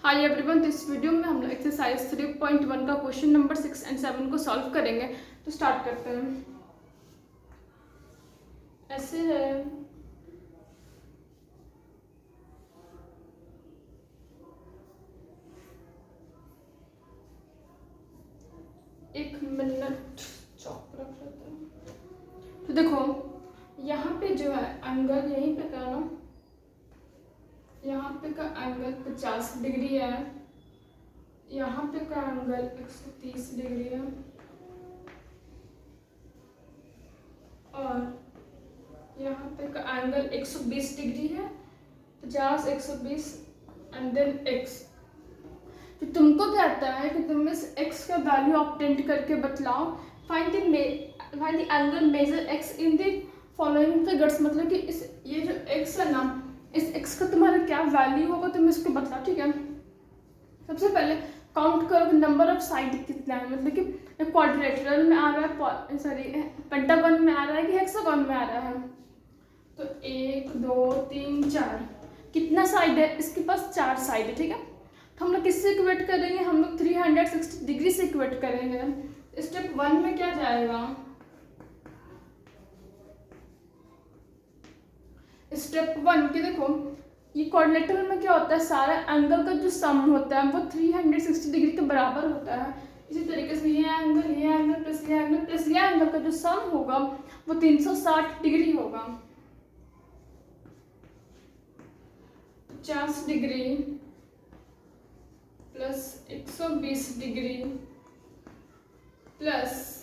Hi everyone, तो इस video में हम लोग एक्सरसाइज 3.1 का क्वेश्चन नंबर 6 एंड 7 को सॉल्व करेंगे। तो स्टार्ट करते हैं। ऐसे है, एक मिनट चौक रख लेते हैं। तो देखो यहाँ पे जो है एंगल यहीं पे का ना, यहाँ पे का एंगल 50 डिग्री है, यहाँ पे का एंगल 130 डिग्री है और यहाँ पे का एंगल 120 डिग्री है। 50 120 एंड देन x। तो तुमको कहता है कि तुम इस x का वैल्यू ऑब्टेन करके बतलाओ। Find the angle measure x in the following figures. मतलब कि इस ये जो x है ना, इस x का तुम्हारा क्या वैल्यू होगा तुम इसको बतलाओ। ठीक है, सबसे पहले काउंट करो कि नंबर ऑफ साइड कितना है। मतलब कि क्वाड्रिलेटरल में आ रहा है, सॉरी पेंटागन में आ रहा है कि हेक्सागन में आ रहा है। तो 1 2 3 4 कितना साइड है इसके पास? 4 साइड है। ठीक है, तो हम लोग किससे इक्वेट करेंगे? हम लोग 360 डिग्री से इक्वेट करेंगे। स्टेप 1 में क्या जाएगा? स्टेप 1 की देखो, ये कोऑर्डिनेटर में क्या होता है, सारा एंगल का जो सम होता है वो 360 डिग्री के बराबर होता है। इसी तरीके से ये एंगल प्लस ये एंगल प्लस ये एंगल का जो सम होगा वो 360 डिग्री होगा। 50 degree plus 120 degree plus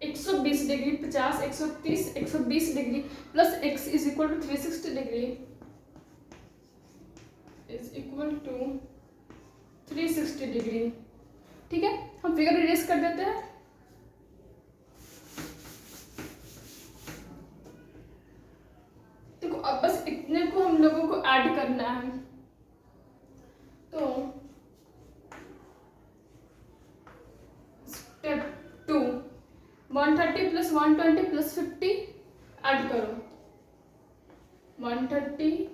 120 degree, 50 130 120 degree plus x is equal to 360 degree is equal to 360 degree. ठीक है, हम फिगर इरेज कर देते हैं। देखो अब बस इतने को हम लोगों को ऐड करना है। तो स्टेप 2, 130 प्लस 120 प्लस 50 ऐड करो। 130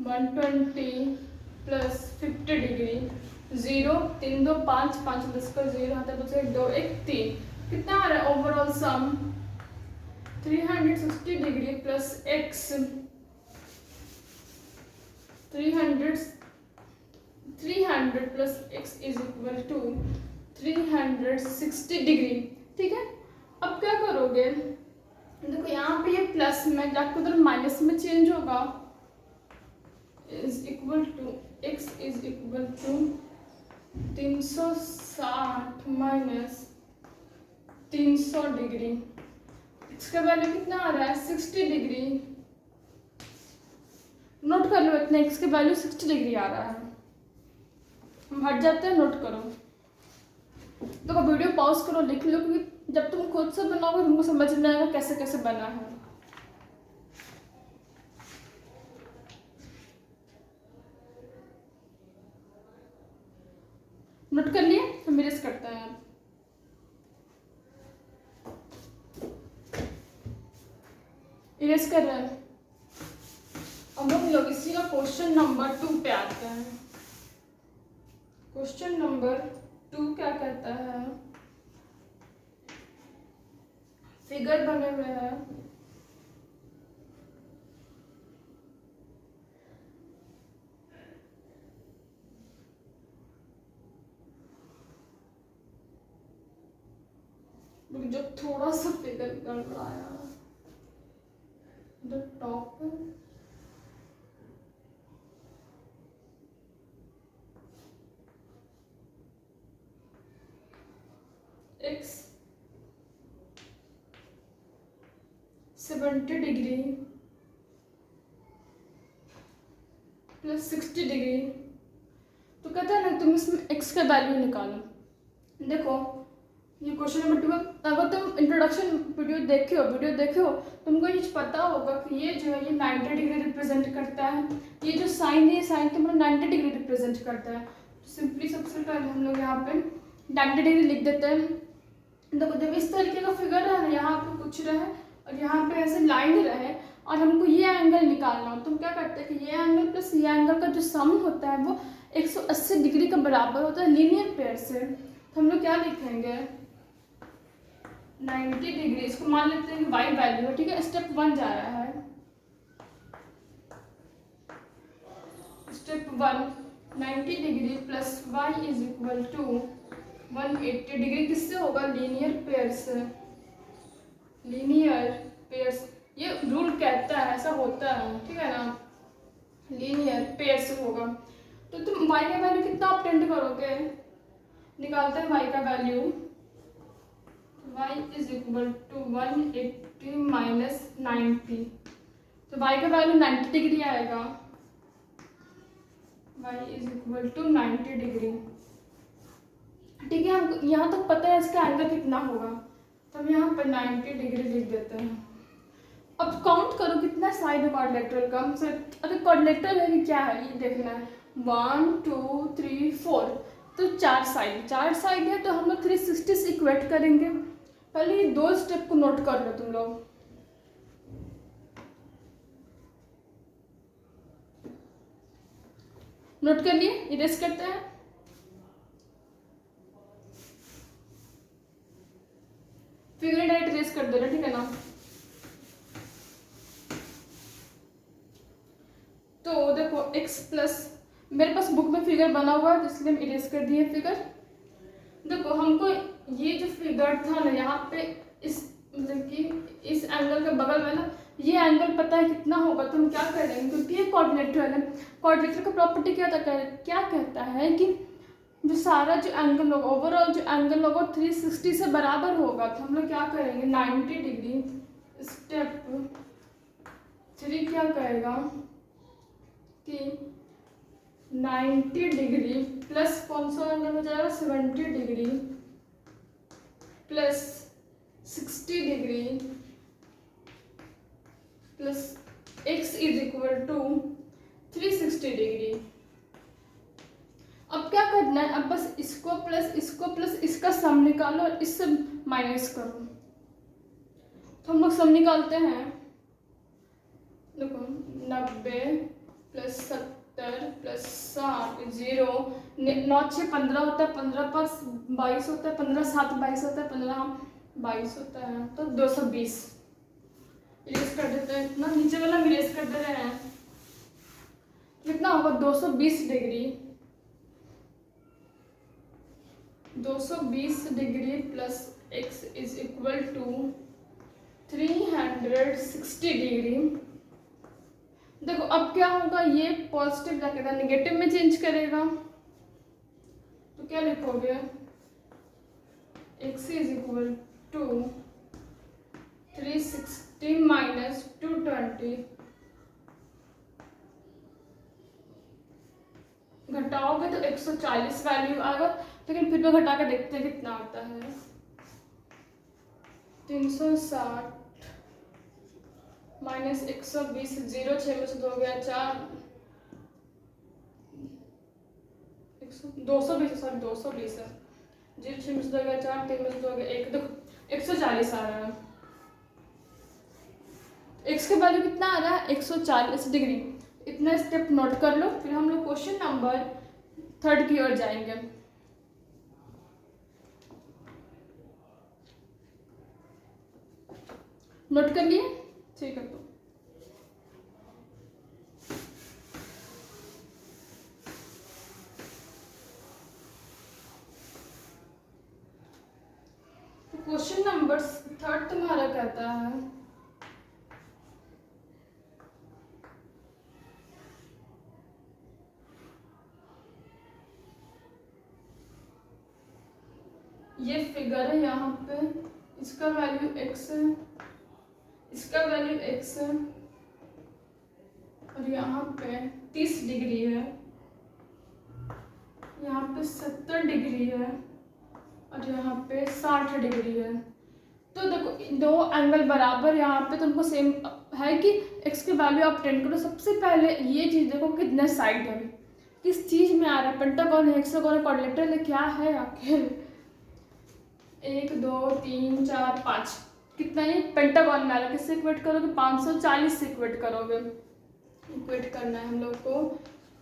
120 प्लस 50 डिग्री, 0 3 2 5 5 10 का 0 आता है, बचे 2 1 3। कितना आ रहा है overall sum? 360 degree plus x 300 plus x is equal to 360 degree. ठीक है, अब क्या करोगे? देखो यहाँ पे ये प्लस में जाकर उधर माइनस में चेंज होगा। Is equal to x is equal to 360 minus 300 degree. इसका वैल्यू कितना आ रहा है? 60 डिग्री। नोट कर लो, इतना x का वैल्यू 60 डिग्री आ रहा है। हम हट जाते हैं, नोट करो। तो वीडियो पॉज करो, लिख लो, क्योंकि जब तुम खुद से बनाओगे तुमको समझ में आएगा कैसे कैसे बना है। नोट कर लिए? हम इरेज करते हैं। इरेज कर रहे हैं। अब हम लोग इसी का क्वेश्चन नंबर 2 पे आते हैं। क्वेश्चन नंबर 2 क्या कहता है? फिगर बने हुए हैं, जो थोड़ा सा फिगर गड़बड़ाया the top x 70 degree plus 60 degree. तो कहता है ना तुम इसमें x का वैल्यू निकालो। देखो ये क्वेश्चन नंबर 2, अगर तुम इंट्रोडक्शन वीडियो देखे हो तुमको ये पता होगा कि ये जो है ये 90 डिग्री रिप्रेजेंट करता है। ये जो साइन है, साइन तुम्हारा 90 डिग्री रिप्रेजेंट करता है। तो सिंपली सबसे पहले हम लोग यहाँ पे 90 डिग्री लिख देते हैं। देखो जब इस तरीके का फिगर है ना, यहाँ पे कुछ रहे और यहाँ पे ऐसे लाइन रहे और हमको ये एंगल निकालना हो, तो हम क्या करते हैं कि ये एंगल प्लस ये एंगल का जो सम होता है वो 180 डिग्री का बराबर होता है लीनियर पेयर से, तो हम लोग क्या लिखेंगे 90 डिग्री, इसको मान लेते हैं कि y वैल्यू है, ठीक है। स्टेप 1 जा रहा है, step 1 90 degree plus y is equal to 180 degree, किससे होगा लीनियर पेयर से, लीनियर पेयर्स, ये रूल कहता है ऐसा होता है, ठीक है ना, लीनियर पेयर से होगा। तो तुम y का वैल्यू कितना ऑब्टेंड करोगे, निकालते हैं y का value, y is equal to 180 minus 90, तो y का वैल्यू 90 डिग्री आएगा, y is equal to 90 degree, ठीक है। हमको यहाँ तक पता है इसका एंगल कितना होगा, तो हम यहाँ पर 90 डिग्री लिख देते हैं। अब काउंट करो कितना साइड है क्वाड्रिलेटरल का, अगर क्वाड्रिलेटरल है कि क्या है ये देखना है, 1 2 3 4, तो 4 साइड है, तो हम लोग 360 से इक्वेट करेंगे। पहले ये 2 स्टेप को नोट कर लो तुम लोग, नोट कर लिए, इरेज करते हैं। फिगर डायरेक्ट इरेज कर देना, ठीक है ना। तो देखो x प्लस, मेरे पास बुक में फिगर बना हुआ है इसलिए हम इरेज कर दिए फिगर। देखो हमको ये जो फिगर था ना यहाँ पे, इस मतलब कि इस एंगल के बगल में ना ये एंगल पता है कितना होगा, तो हम क्या करेंगे, क्योंकि ये कोऑर्डिनेटर है, कोऑर्डिनेटर का प्रॉपर्टी क्या कहता है कि जो सारा जो एंगल होगा, ओवरऑल जो एंगल होगा 360 से बराबर होगा, तो हम लोग क्या करेंगे 90 डिग्री, स्टेप 3 क्या कहेगा कि 90 डिग्री प्लस कौन सा एंगल हो जाएगा 70 degree plus 60 degree plus x is equal to 360 degree. अब क्या करना है, अब बस इसको प्लस इसका सम निकालो और इससे माइनस करो, तो हम लोग सम निकालते हैं। देखो 90 प्लस 70 प्लस 60 0, 9 6 15 होता है, 15 पास 22 होता है, 15 7 22 होता है, 15 22 होता है, तो 220 इरेज कर देते हैं। इतना नीचे वाला इरेज कर दे रहे हैं, कितना होगा 220 degree, 220 degree plus x is equal to 360 degree. देखो अब क्या होगा, ये पॉजिटिव जाके नेगेटिव में चेंज करेगा, तो क्या लिखोगे x is equal to 360 minus 220, घटाओगे तो 140 वैल्यू आएगा, लेकिन फिर भी घटा के देखते हैं कितना आता है, 360 माइनस 120, 0 6 में से 2 गया 4, 220 सॉरी 220 है, 0 6 में से 2 गया 4, 3 में से 2 गया 1, देखो 140 आ रहा है। x का वैल्यू कितना आ रहा है 140 डिग्री। इतना स्टेप नोट कर लो, फिर हम लोग क्वेश्चन नंबर 3 की ओर जाएंगे। नोट कर लिए, ठीक है। तो क्वेश्चन नंबर 3 तुम्हारा कहता है ये फिगर है, यहाँ पे इसका वैल्यू x है, इसका वैल्यू x है, और यहाँ पे 30 डिग्री है, यहाँ पे 70 डिग्री है, और यहाँ पे 60 डिग्री है। तो देखो 2 एंगल बराबर यहाँ पे तुमको सेम है कि x की वैल्यू आप 10 करो। सबसे पहले ये चीज़ देखो कितने साइड है, किस चीज़ में आ रहा है, पेंटागन है, हेक्सागोन है, क्वाड्रिलेटरल है, क्या है आखिर, 1 2 3 4 5, कितना ये पेंटागन में आ रहा है। किससे इक्वेट करोगे 540 से इक्वेट करोगे, इक्वेट करना है हम लोग को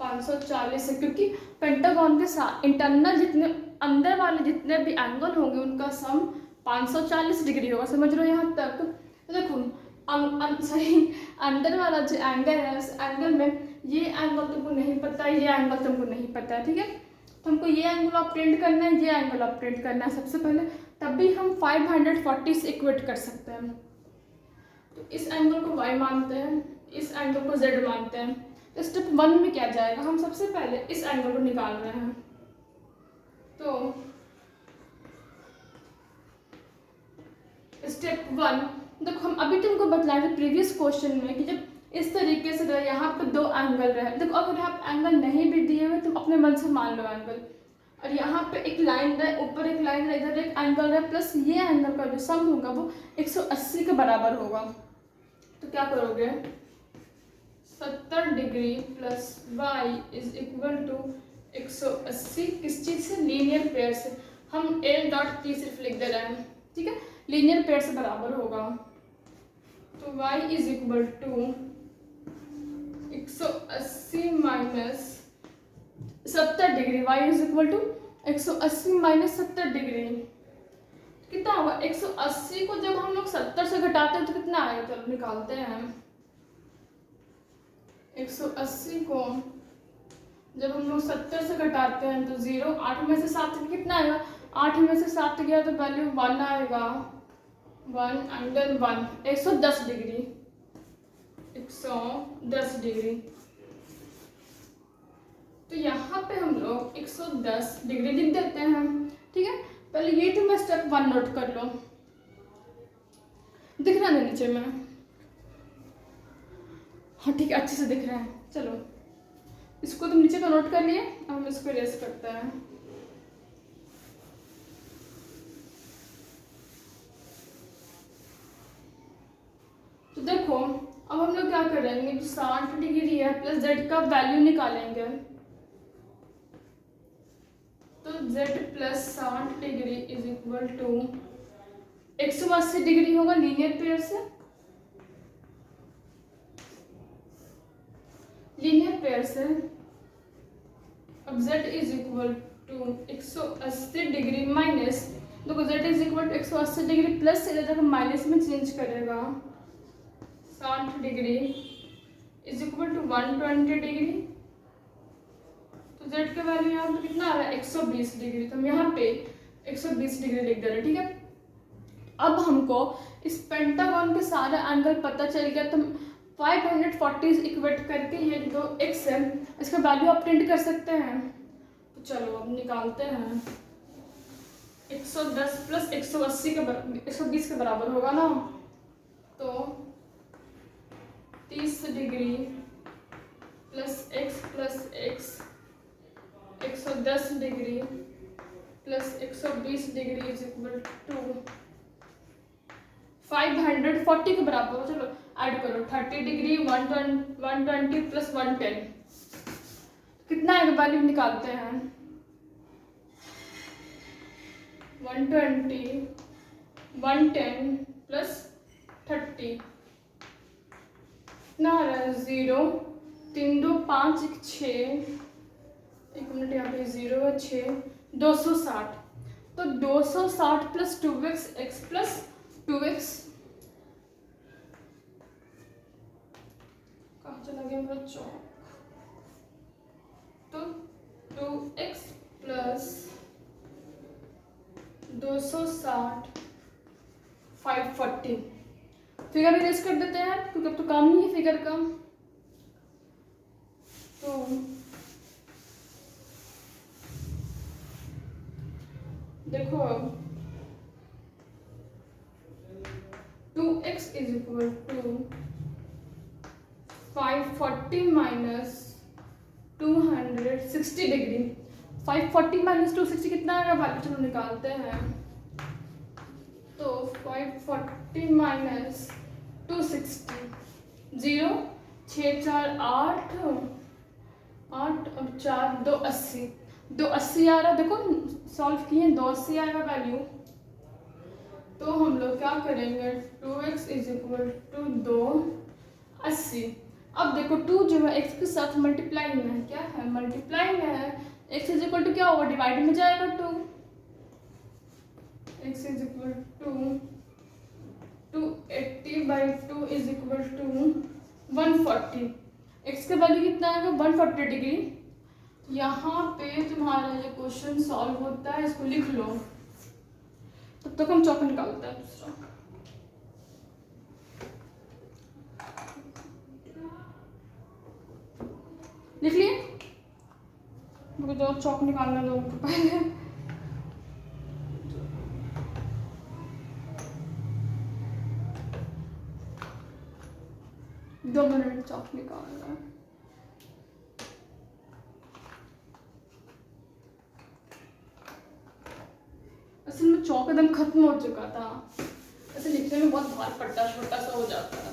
540 है, क्योंकि पेंटागन के साथ इंटरनल जितने अंदर वाले जितने भी एंगल होंगे उनका सम 540 डिग्री होगा। समझ रहे हो यहाँ तक? तो देखो सही अंदर वाला जो एंगल है उस एंगल में ये एंगल तुमको नहीं पता है, ये एंगल तुमको नहीं पता है, ठीक है। तो हमको ये एंगल ऑब्टेंड करना है, ये एंगल ऑब्टेंड करना है सबसे पहले, तभी हम 540 से इक्वेट कर सकते हैं। तो इस एंगल को y मानते हैं, इस एंगल को z मानते हैं। तो स्टेप 1 में क्या जाएगा, हम सबसे पहले इस एंगल को निकाल रहे हैं। तो स्टेप 1 देखो, हम अभी तुमको बतलाए थे प्रीवियस क्वेश्चन में कि जब इस तरीके से रहे, यहाँ पे दो एंगल रहे, देखो अगर यहाँ एंगल नहीं भी दिए हुए तुम अपने मन से मान लो एंगल, और यहाँ पे एक लाइन रहे, ऊपर एक लाइन रहे, इधर एक एंगल रहे, प्लस ये एंगल का जो सम होगा वो 180 के बराबर होगा। तो क्या करोगे, 70 degree plus y is equal to 180, किस चीज़ से, लीनियर पेयर से। हम l डॉट t सिर्फ लिख दे रहे हैं, ठीक है, लीनियर पेयर से बराबर होगा। तो y is equal to 180 minus 70 degree, y is equal to 180 minus 70 degree कितना होगा, 180 को जब हम लोग 70 से घटाते हैं तो कितना आएगा, चलो निकालते हैं। 180 को जब हम लोग 70 से घटाते हैं तो 0, 8 में से 7 कितना आएगा, 8 में से 7 गया तो वैल्यू 1 आएगा, 1/1 110 डिग्री, 110 डिग्री। तो यहाँ पे हम लोग 110 डिग्री लिख देते हैं, ठीक है। पहले ये तो मैं स्टेप 1 नोट कर लो, दिख रहा है नीचे में, हाँ ठीक है, अच्छे से दिख रहा है। चलो इसको तुम नीचे का नोट कर लिए, अब हम इसको रेस करते हैं। तो देखो अब हम लोग क्या करेंगे, 60 डिग्री है प्लस z का वैल्यू निकालेंगे। तो z plus 60 degree is equal to 180 degree होगा लीनियर पेयर से, लीनियर पेयर से। अब z is equal to 180 degree minus, देखो z is equal to 180 degree plus से जब माइनस में चेंज करेगा, 60 degree is equal to 120 degree. तो z का वैल्यू यहाँ पे कितना आ रहा है, 120 डिग्री। तो हम यहाँ पे 120 डिग्री लिख दे रहे हैं, ठीक है। अब हमको इस पेंटागन के सारे एंगल पता चल गया, तो 540 इक्वेट करके ये जो x है इसका वैल्यू ऑब्टेन कर सकते हैं। तो चलो अब निकालते हैं, 110 प्लस 180 के 120 के बराबर होगा ना, तो 30 degree plus x 110 degree plus 120 degree is equal to 540 के बराबर हो। चलो ऐड करो, 30 डिग्री 120 प्लस 110 कितना है, वैल्यू निकालते हैं। 120 110 प्लस 30 कितना आ रहा है, 0 3 2 5 1 6, एक मिनट यहाँ पे 0 है 6, 260। तो 260 plus 2x x plus 2x, कहाँ चला गया मेरा चौक, तो 2x प्लस 260 540। फिगर इरेज कर देते हैं क्योंकि अब तो काम नहीं है फिगर का। तो देखो अब 2x is equal to 540 minus 260 degree. 540 minus 260 कितना आएगा, वैल्यू चलो निकालते हैं। तो 540 माइनस 260, 0 6 4 8 8 और 4 280, 280 आ रहा, देखो सॉल्व किए 280 आएगा वैल्यू। तो हम लोग क्या करेंगे, 2x इज इक्वल टू 280, अब देखो 2 जो है x के साथ मल्टीप्लाई में है, क्या है मल्टीप्लाई में है, x इज इक्वल टू क्या होगा डिवाइड में जाएगा 2, x is equal to 280/2 is equal to 140। x का वैल्यू कितना आएगा 140 डिग्री। यहाँ पे तुम्हारा ये क्वेश्चन सॉल्व होता है, इसको लिख लो, तब तक हम चौक निकालते हैं दूसरा। लिख लिए, मुझे तो चौक निकालना दो पहले। 2 मिनट चौक निकालना। असल में चौक एकदम खत्म हो चुका था, ऐसे लिखने में बहुत भार पड़ता, छोटा सा हो जाता है।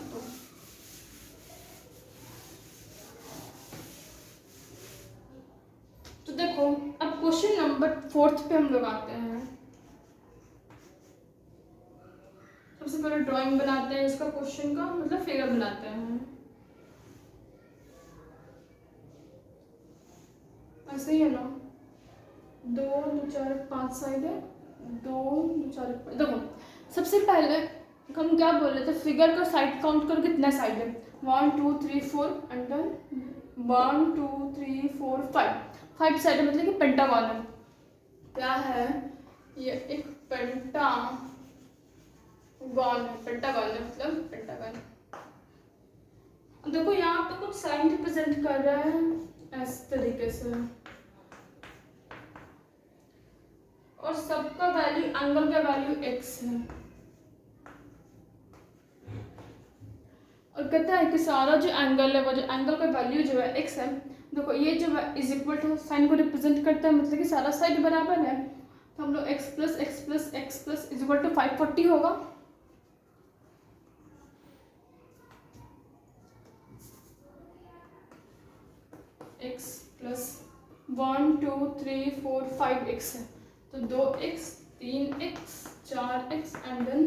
तो देखो अब क्वेश्चन नंबर 4 पे हम लोग आते हैं। सबसे पहले ड्राइंग बनाते हैं इसका, क्वेश्चन का मतलब फिगर बनाते हैं। ऐसे ही है ना, 2 2 4 5 साइड है, 2 2 4 देखो सबसे पहले हम क्या बोल रहे थे, फिगर का साइड काउंट करो कितना साइड है, 1 2 3 4 एंड 1 2 3 4 5 साइड है, मतलब कि पेंटागन है। क्या है ये, एक पेंटागन है, पेंटागन है मतलब पेंटागन। देखो यहाँ पे कुछ साइन रिप्रेजेंट कर रहा है इस तरीके से, और सबका वैल्यू, एंगल का वैल्यू x है, और कहता है कि सारा जो एंगल है वो जो एंगल का वैल्यू जो है x है। देखो ये जो है इज इक्वल टू साइन को रिप्रेजेंट करता है, मतलब कि सारा साइड बराबर है, तो हम लोग x plus X plus X plus is equal to 540 होगा। x प्लस 1 2 3 4 5x है, तो 2x 3x 4x and then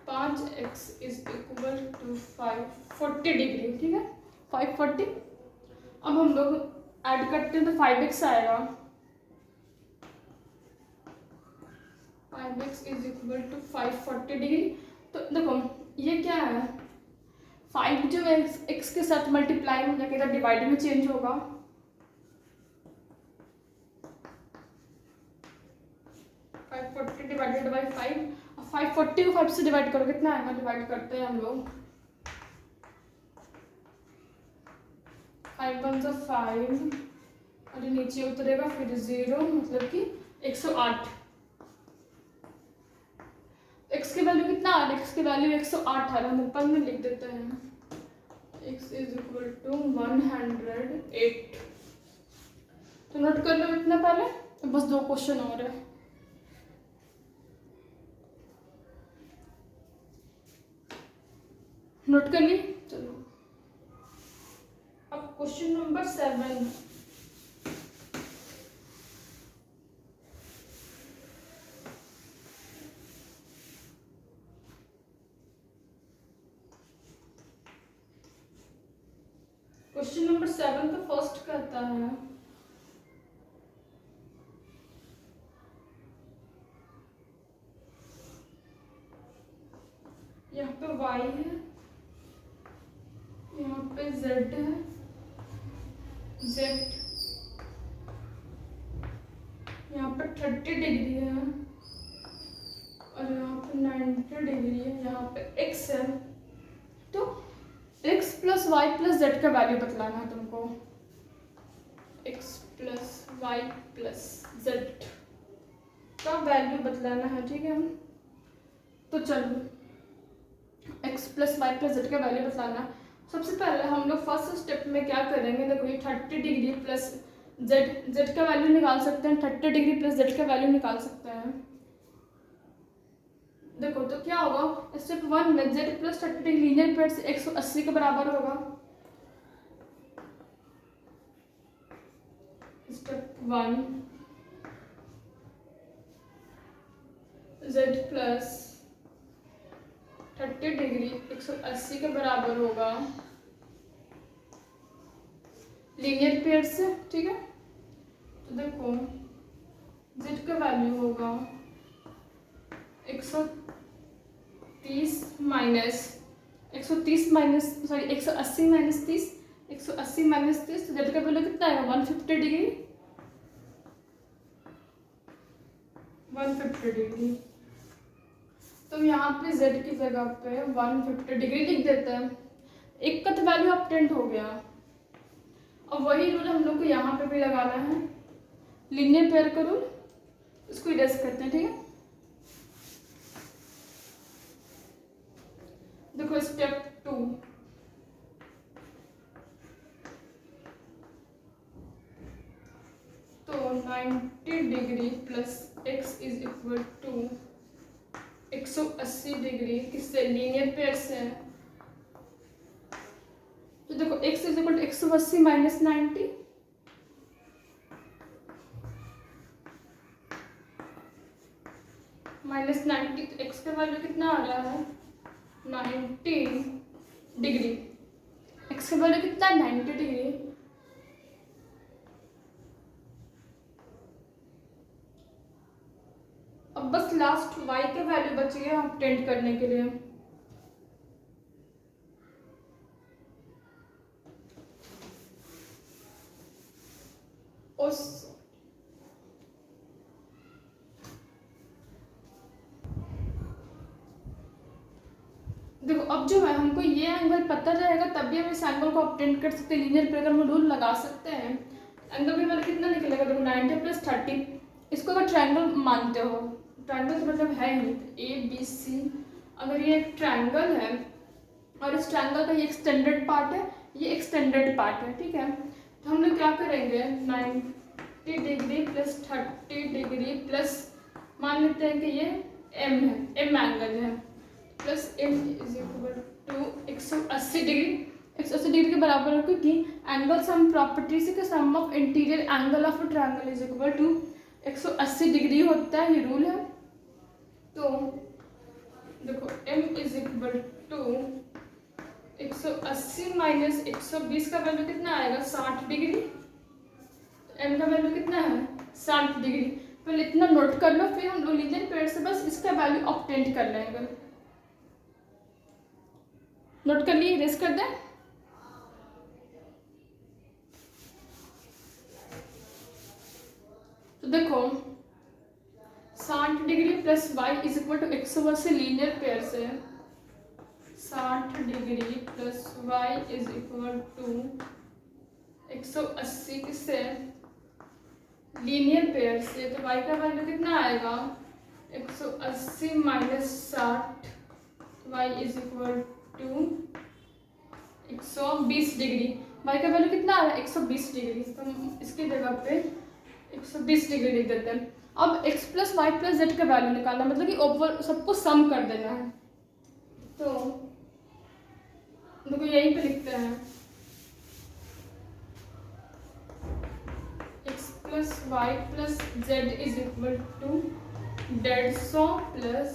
5x is equal to 540 degree, ठीक है 540। अब हम लोग ऐड करते हैं तो 5x आएगा, 5x is equal to 540 degree. तो देखो ये क्या है, 5 जो है x के साथ मल्टीप्लाई में जाके इधर डिवाइड में चेंज होगा, 540 डिवाइडेड बाई 5, 540 को 5 से डिवाइड करो कितना आएगा, डिवाइड करते हैं हम लोग, 5 1 5 और ये नीचे उतरेगा फिर 0, मतलब कि 108। x की वैल्यू कितना आ रहा है, x की वैल्यू 108 आ रहा है, हम ऊपर में लिख देते हैं x इज इक्वल टू 108। तो नोट कर लो इतना पहले, तो बस 2 क्वेश्चन और है। नोट कर ली, चलो अब क्वेश्चन नंबर 7। क्वेश्चन नंबर 7 का फर्स्ट कहता है यहाँ पे y है, यहाँ पे z है, z यहाँ पे 30 डिग्री है और यहाँ पे 90 डिग्री है, यहाँ पे x है। तो x plus Y plus Z का वैल्यू बतलाना है तुमको, x plus Y plus Z का वैल्यू बतलाना है, ठीक है। तो चलो x plus Y plus Z का वैल्यू बतलाना है। सबसे पहले हम लोग फर्स्ट स्टेप में क्या करेंगे, देखो ये 30 डिग्री प्लस जेड का वैल्यू निकाल सकते हैं, 30 डिग्री प्लस जेड का वैल्यू निकाल सकते हैं। देखो तो क्या होगा, स्टेप 1 में z plus 30 degree linear pair से 180 के बराबर होगा। स्टेप 1 z प्लस 30 डिग्री 180 के बराबर होगा लीनियर पेयर से, ठीक है। तो देखो z का वैल्यू होगा 130 माइनस 180 माइनस 30, 180 माइनस 30, तो z का वैल्यू कितना आएगा 150 डिग्री, 150 डिग्री। तो यहाँ पे z की जगह पे 150 डिग्री लिख देते हैं। एक का तो वैल्यू ऑब्टेंड हो गया। अब वही रूल हम लोग को यहाँ पे भी लगाना है, लीनियर पेयर का रूल, इसको इरेज करते हैं, ठीक है। देखो स्टेप 2, तो 90 degree plus x is equal to 180 degree, किससे, लीनियर पेयर से है। तो देखो x is equal to 180 minus 90, minus 90, तो x का वैल्यू कितना आ रहा है 90 डिग्री, x का वैल्यू कितना है 90 डिग्री। अब बस लास्ट y का वैल्यू बच गया ऑब्टेंड करने के लिए। उस देखो अब जो है हमको ये एंगल पता रहेगा तभी हम इस एंगल को ऑब्टेंड कर सकते हैं, लीनियर पेयर में रूल लगा सकते हैं। एंगल भी हमारा कितना निकलेगा, देखो 90 प्लस 30, इसको अगर ट्रायंगल मानते हो, ट्रायंगल तो मतलब है ही ABC, अगर ये एक ट्रायंगल है और इस ट्रायंगल का ये एक्सटेंडेड पार्ट है, ये एक्सटेंडेड पार्ट है, ठीक है। तो हम लोग क्या करेंगे 90 डिग्री प्लस 30 डिग्री प्लस मान लेते हैं कि ये M है, M एंगल है, plus M is equal to 180 degree, 180 degree के बराबर है, क्योंकि एंगल सम प्रॉपर्टी से sum of interior angle of a triangle is equal to 180 degree होता है, ये रूल है। तो देखो M is equal to 180 minus 120 का वैल्यू कितना आएगा 60 डिग्री, M का वैल्यू कितना है 60 डिग्री। पहले इतना नोट कर लो, फिर हम लोग लीनियर पेयर से बस इसका वैल्यू ऑब्टेंड कर लेंगे। नोट कर लिए, इरेज कर दें। तो देखो 60 degree plus y is equal to 180 linear pair से 60 degree plus y is equal to 180 किससे, लीनियर पेयर से, तो y का वैल्यू कितना आएगा 180 minus 60, y is equal to 120 degree. y का वैल्यू कितना आ रहा है 120 डिग्री, तो हम इसकी जगह पे 120 डिग्री लिख देते हैं। अब x plus Y plus Z का वैल्यू निकालना, मतलब कि ओवर सबको सम कर देना है। तो देखो यहीं पे लिखते हैं x plus Y plus Z is equal to 150 plus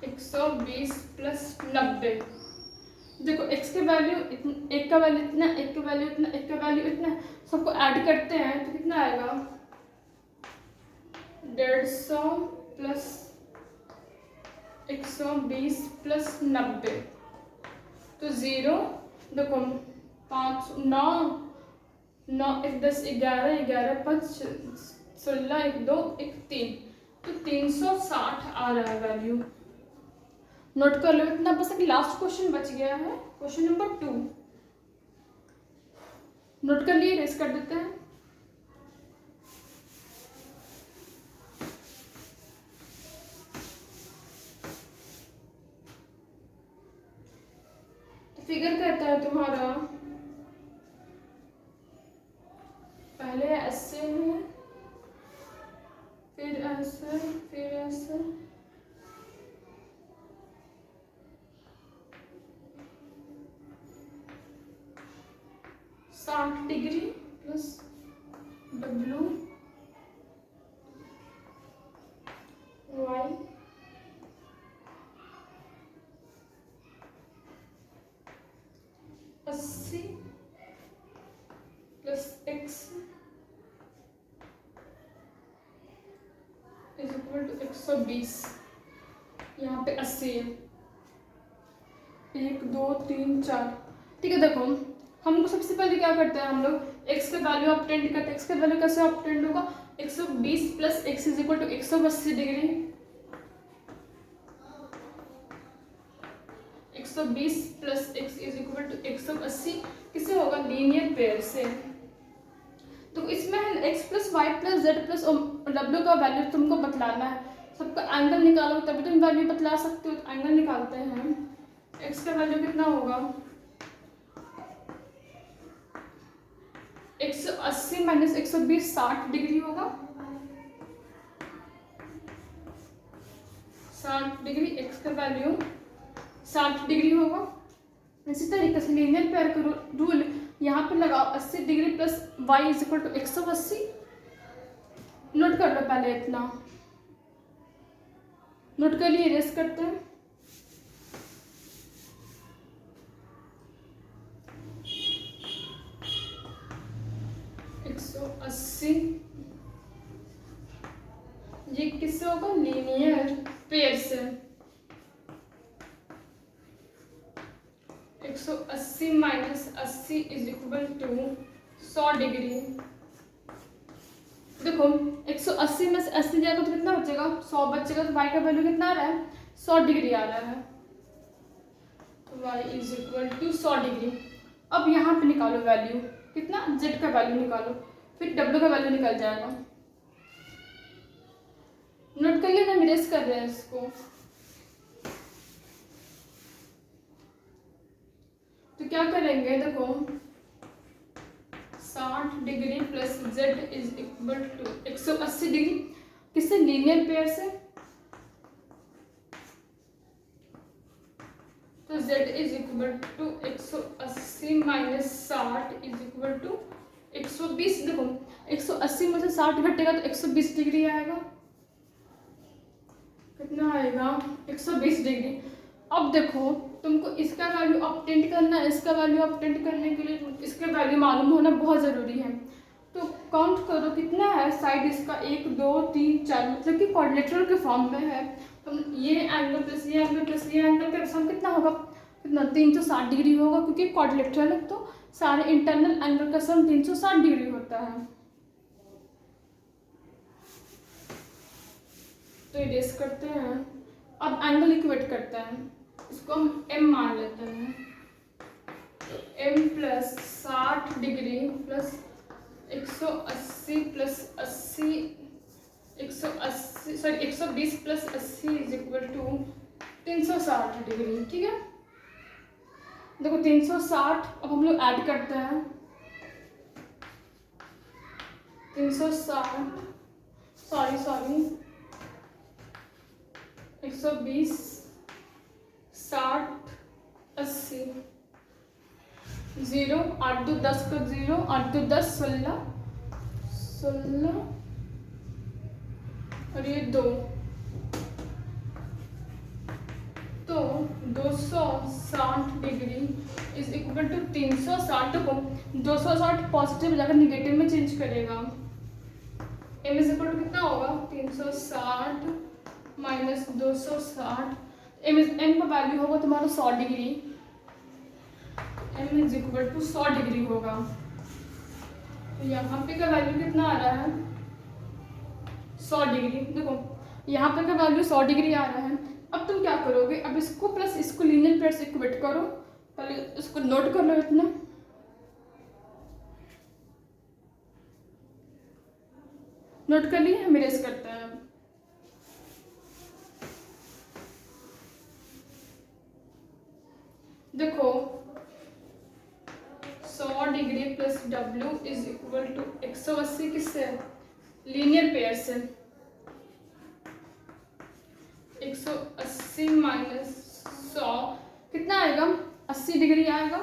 120 plus 90। देखो x के वैल्यू एक का वैल्यू इतना, एक का वैल्यू इतना, एक का वैल्यू इतना, सबको ऐड करते हैं तो कितना आएगा 150 प्लस 120 प्लस 90, तो 0, देखो 5 9 9 1 10 11 11 5 16 1 2 1 3, तो 360 आ रहा है वैल्यू। नोट कर लो इतना, बस एक लास्ट क्वेश्चन बच गया है, क्वेश्चन नंबर 2। नोट कर लिए, रेस कर देते हैं। तो फिगर कहता है तुम्हारा पहले ऐसे है, फिर ऐसे, फिर ऐसे, साठ degree plus W Y 80 equal to 120, यहाँ पे 80 है, 1 2 3 4। ठीक है, देखो हमको सबसे पहले क्या करते हैं, हम लोग x का वैल्यू ऑब्टेंड करते हैं। x का वैल्यू कैसे ऑब्टेंड होगा, 120 plus x is equal to 180 degree, 120 plus x is equal to 180, किससे होगा, लीनियर पेयर से। तो इसमें x plus Y plus Z plus W का वैल्यू तुमको बतलाना है, सबका एंगल निकालो तभी तुम वैल्यू बतला सकते हो। तो एंगल निकालते हैं, x का वैल्यू कितना होगा, 180 माइनस 120 60 डिग्री होगा, 60 डिग्री, x का वैल्यू 60 डिग्री होगा। इसी तरीके से लीनियर पेयर का रूल यहाँ पे लगाओ, 80 degree plus y is equal to 180। Note कर लो पहले, इतना नोट कर लिए, रेस करते हैं। ये किससे होगा, लीनियर पेयर से। 180 minus 80 is equal to 100 degree. देखो 180 में से 80 जाएगा तो कितना बचेगा, 100 बचेगा। तो y का वैल्यू कितना आ रहा है, 100 डिग्री आ रहा है। तो y is equal to 100 degree. अब यहाँ पे निकालो वैल्यू, कितना, z का वैल्यू निकालो, फिर w का वैल्यू निकल जाएगा। नोट कर लेना, मिरेस कर रहे हैं इसको। तो क्या करेंगे, देखो 60 degree plus z is equal to 180 degree, किससे, लीनियर पेयर से। तो z is equal to 180 minus 60 is equal to 120। देखो 180 में से 60 घटेगा तो 120 डिग्री आएगा, कितना आएगा, 120 डिग्री। अब देखो तुमको इसका वैल्यू ऑब्टेंड करना है, इसका वैल्यू ऑब्टेंड करने के लिए इसका वैल्यू मालूम होना बहुत ज़रूरी है। तो काउंट करो कितना है, साइड इसका 1 2 3 4, मतलब कि क्वाड्रिलेटरल के फॉर्म में है। तो ये एंगल प्लस ये एंगल प्लस ये एंगल का सम कितना होगा, कितना, 360 डिग्री होगा, क्योंकि क्वाड्रिलेटरल है तो सारे इंटरनल एंगल का सम 360 डिग्री होता है। तो इरेज करते हैं। अब एंगल इक्वेट करते हैं, इसको हम m मान लेते हैं। तो m plus 60 degree plus 180 plus 80, 120 plus 80 is equal to 360 degree. ठीक है, देखो 360, अब हम लोग ऐड करते हैं। 360 सॉरी 120 60 80 0 8 2 10 का 0 8 2 10 16 और ये 2, तो 260 डिग्री इज इक्वल टू 360 को 260 पॉजिटिव जाकर निगेटिव में चेंज करेगा। m इज इक्वल टू कितना होगा, 360 माइनस 260, m का वैल्यू होगा तुम्हारा 100 degree, m is equal to 100 degree होगा। तो यहाँ पे का वैल्यू कितना आ रहा है, 100 डिग्री। देखो यहाँ पे का वैल्यू 100 डिग्री आ रहा है। अब तुम क्या करोगे, अब इसको प्लस इसको लीनियर पेयर से इक्वेट करो। पहले इसको नोट कर लो, इतना नोट कर लिए, हम इरेज करते हैं। देखो 100 degree plus w is equal to 180, किससे, लीनियर पेयर से। 180 माइनस 100 कितना आएगा, 80 डिग्री आएगा,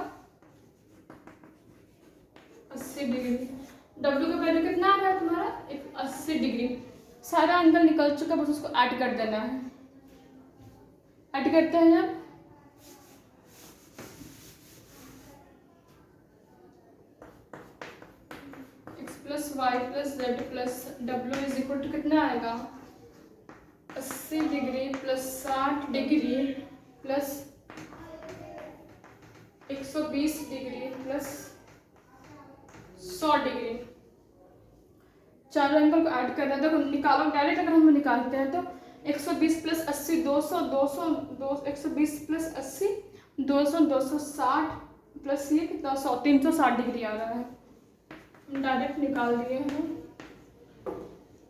80 डिग्री। w का वैल्यू कितना आ रहा है तुम्हारा, 80 डिग्री। सारा एंगल निकल चुका, बस उसको ऐड कर देना है। ऐड करते हैं आप, x plus Y plus Z plus W is equal to कितना आएगा, 80 degree plus 60 degree plus 120 degree plus 100 degree, चारों एंगल को ऐड कर रहे हैं। देखो निकालो डायरेक्ट, अगर हम निकालते हैं तो 120 प्लस 80 200, 120 प्लस 80 200, 260 प्लस ये कितना 100, 360 डिग्री आ रहा है। डायरेक्ट निकाल दिए हैं।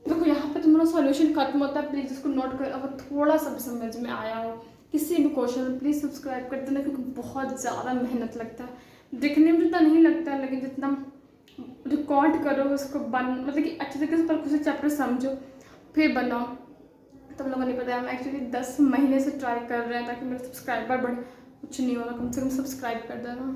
देखो यहाँ पे तुम्हारा सॉल्यूशन खत्म होता है। प्लीज़ इसको नोट कर, अगर थोड़ा सा भी समझ में आया हो किसी भी क्वेश्चन में प्लीज़ सब्सक्राइब कर देना, क्योंकि बहुत ज़्यादा मेहनत लगता है। दिखने में जितना नहीं लगता है, लेकिन जितना रिकॉर्ड करो उसको मतलब कि अच्छे तरीके से पर कुछ चैप्टर समझो फिर बनाओ। तुम लोगों ने बताया मैं एक्चुअली 10 महीने से ट्राई कर रहे हैं ताकि मेरे सब्सक्राइबर बढ़े, कुछ नहीं हो रहा। कम से कम सब्सक्राइब कर देना।